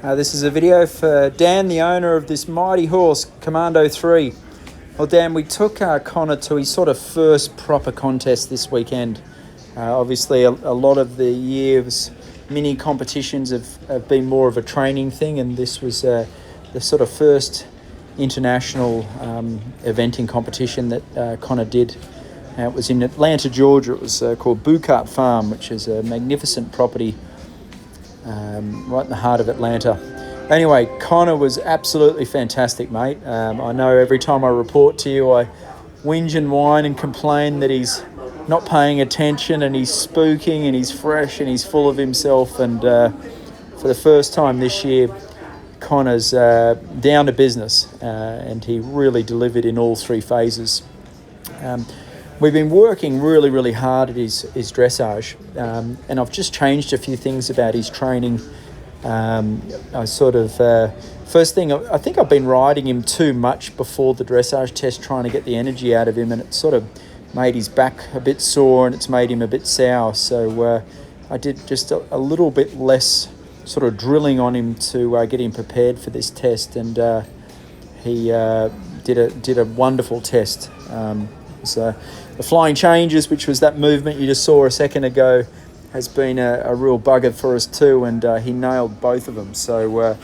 This is a video for Dan, the owner of this mighty horse, Commando 3. Well, Dan, we took Connor to his sort of first proper contest this weekend. Obviously, a lot of the year's mini competitions have been more of a training thing, and this was the sort of first international eventing competition that Connor did. It was in Atlanta, Georgia. It was called Bucart Farm, which is a magnificent property right in the heart of Atlanta. Anyway, Connor was absolutely fantastic, mate. I know every time I report to you, I whinge and whine and complain that he's not paying attention and he's spooking and he's fresh and he's full of himself. And for the first time this year, Connor's down to business, and he really delivered in all three phases. We've been working really, really hard at his dressage, and I've just changed a few things about his training. First thing, I think I've been riding him too much before the dressage test, trying to get the energy out of him, and it sort of made his back a bit sore and it's made him a bit sour. So I did just a little bit less sort of drilling on him to get him prepared for this test, and he did a wonderful test. So the flying changes, which was that movement you just saw a second ago, has been a real bugger for us too, and he nailed both of them. So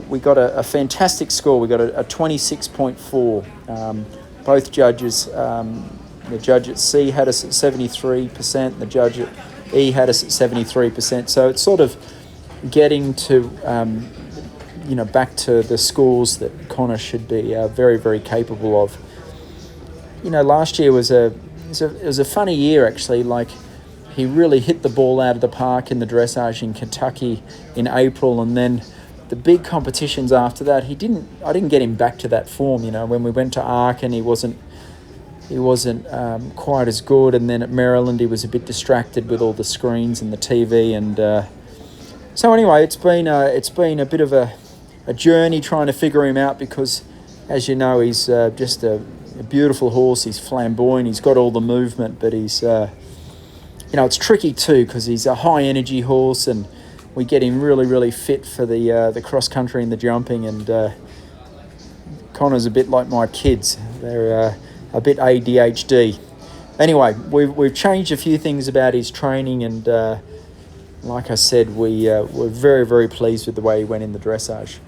we got a fantastic score. We got a 26.4. Both judges, the judge at C had us at 73%, the judge at E had us at 73%. So it's sort of getting to back to the scores that Connor should be very, very capable of. Last year was a funny year actually. Like, he really hit the ball out of the park in the dressage in Kentucky in April, and then the big competitions after that, I didn't get him back to that form. When we went to Aachen, he wasn't quite as good, and then at Maryland he was a bit distracted with all the screens and the TV, and so anyway, it's been a bit of a journey trying to figure him out, because as you know, he's just a beautiful horse. He's flamboyant, he's got all the movement, but he's it's tricky too, because he's a high energy horse, and we get him really, really fit for the cross country and the jumping. And Connor's a bit like my kids; they're a bit ADHD. Anyway, we've changed a few things about his training, and like I said, we're very, very pleased with the way he went in the dressage.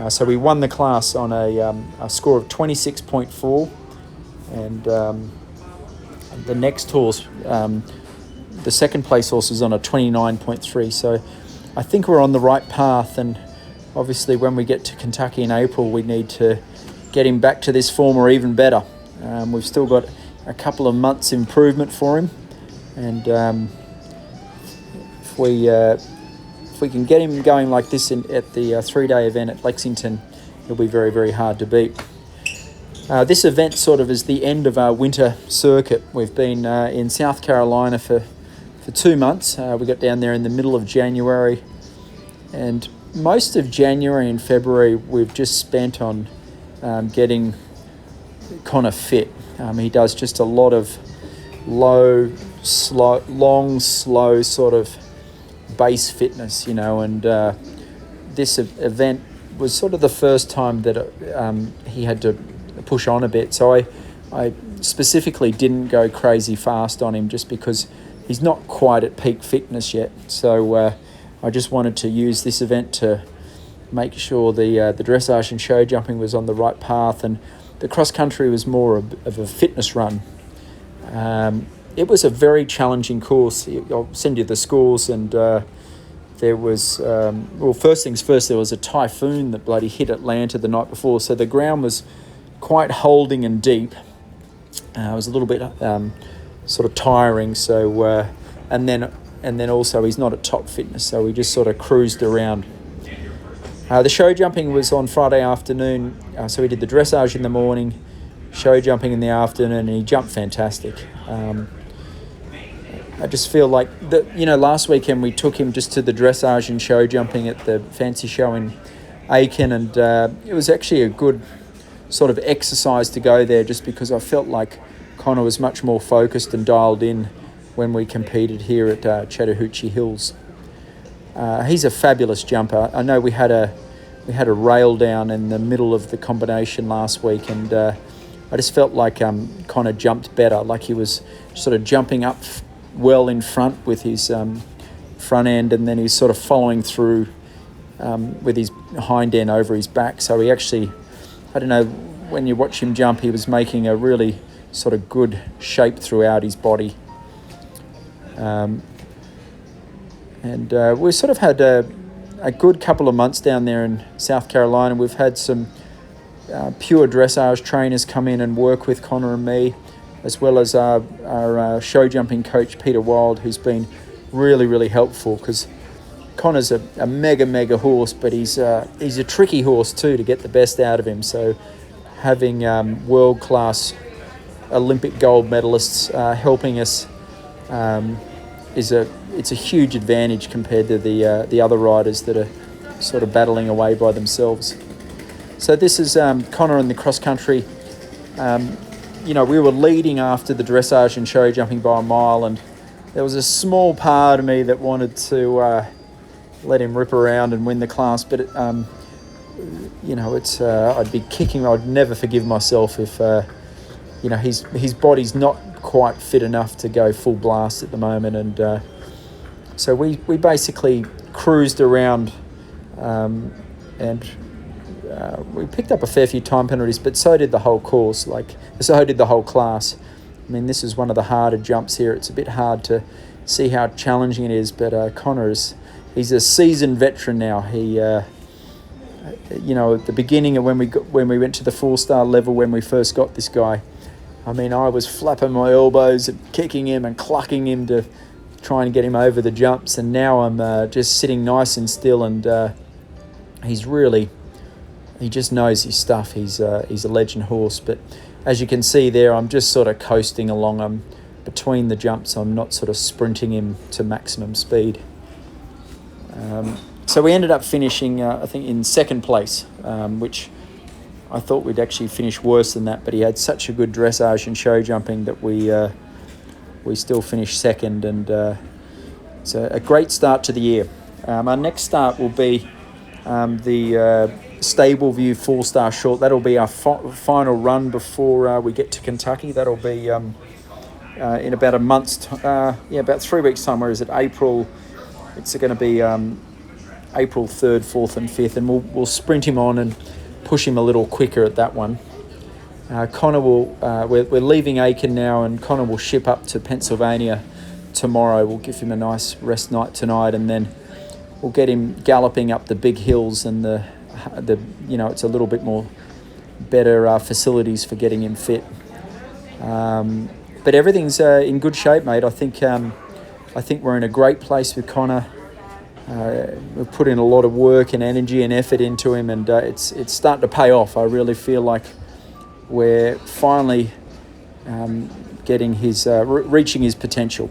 So we won the class on a score of 26.4, and the next horse, the second place horse, is on a 29.3. So I think we're on the right path, and obviously when we get to Kentucky in April, we need to get him back to this form or even better. We've still got a couple of months improvement for him, and if we can get him going like this at the 3-day event at Lexington, it'll be very, very hard to beat. This event sort of is the end of our winter circuit. We've been in South Carolina for 2 months. We got down there in the middle of January, and most of January and February we've just spent on getting Connor fit. He does just a lot of long, slow sort of base fitness, and this event was sort of the first time that he had to push on a bit. So I specifically didn't go crazy fast on him, just because he's not quite at peak fitness yet. So I just wanted to use this event to make sure the dressage and show jumping was on the right path, and the cross country was more of a fitness run. It was a very challenging course. I'll send you the scores, and there was, first things first, there was a typhoon that bloody hit Atlanta the night before, so the ground was quite holding and deep. It was a little bit sort of tiring, so and then also he's not at top fitness, so we just sort of cruised around. The show jumping was on Friday afternoon, so we did the dressage in the morning, show jumping in the afternoon, and he jumped fantastic. I just feel like last weekend we took him just to the dressage and show jumping at the fancy show in Aiken, and it was actually a good sort of exercise to go there, just because I felt like Connor was much more focused and dialed in when we competed here at Chattahoochee Hills. He's a fabulous jumper. I know we had a rail down in the middle of the combination last week, and I just felt like Connor jumped better, like he was sort of jumping up well in front with his front end, and then he's sort of following through with his hind end over his back. So he actually, I don't know, when you watch him jump, he was making a really sort of good shape throughout his body. And we sort of had a good couple of months down there in South Carolina. We've had some pure dressage trainers come in and work with Connor and me, as well as our show jumping coach, Peter Wild, who's been really, really helpful, because Connor's a mega horse, but he's a tricky horse too to get the best out of him. So having world-class Olympic gold medalists helping us it's a huge advantage compared to the other riders that are sort of battling away by themselves. So this is Connor in the cross country. We were leading after the dressage and show jumping by a mile, and there was a small part of me that wanted to let him rip around and win the class, but I'd be kicking. I'd never forgive myself if his body's not quite fit enough to go full blast at the moment, and so we basically cruised around, and we picked up a fair few time penalties, but so did the whole course. So did the whole class. I mean, this is one of the harder jumps here. It's a bit hard to see how challenging it is, but Connor he's a seasoned veteran now. He, at the beginning of when we went to the 4-star level, when we first got this guy, I mean, I was flapping my elbows and kicking him and clucking him to try and get him over the jumps, and now I'm just sitting nice and still, and he just knows his stuff. He's a legend horse, but as you can see there, I'm just sort of coasting along. I'm between the jumps. I'm not sort of sprinting him to maximum speed. So we ended up finishing, I think, in second place, which I thought we'd actually finish worse than that, but he had such a good dressage and show jumping that we still finished second, and it's a great start to the year. Our next start will be the Stable View 4-star short. That'll be our final run before we get to Kentucky. That'll be in about a month's about 3 weeks time. Where is it? April. It's going to be April 3rd, 4th and 5th, and we'll sprint him on and push him a little quicker at that one. Connor will, we're leaving Aiken now, and Connor will ship up to Pennsylvania tomorrow. We'll give him a nice rest night tonight, and then we'll get him galloping up the big hills, and it's a little bit more better facilities for getting him fit. But everything's in good shape, mate. I think we're in a great place with Connor. We've put in a lot of work and energy and effort into him, and it's starting to pay off. I really feel like we're finally getting reaching his potential.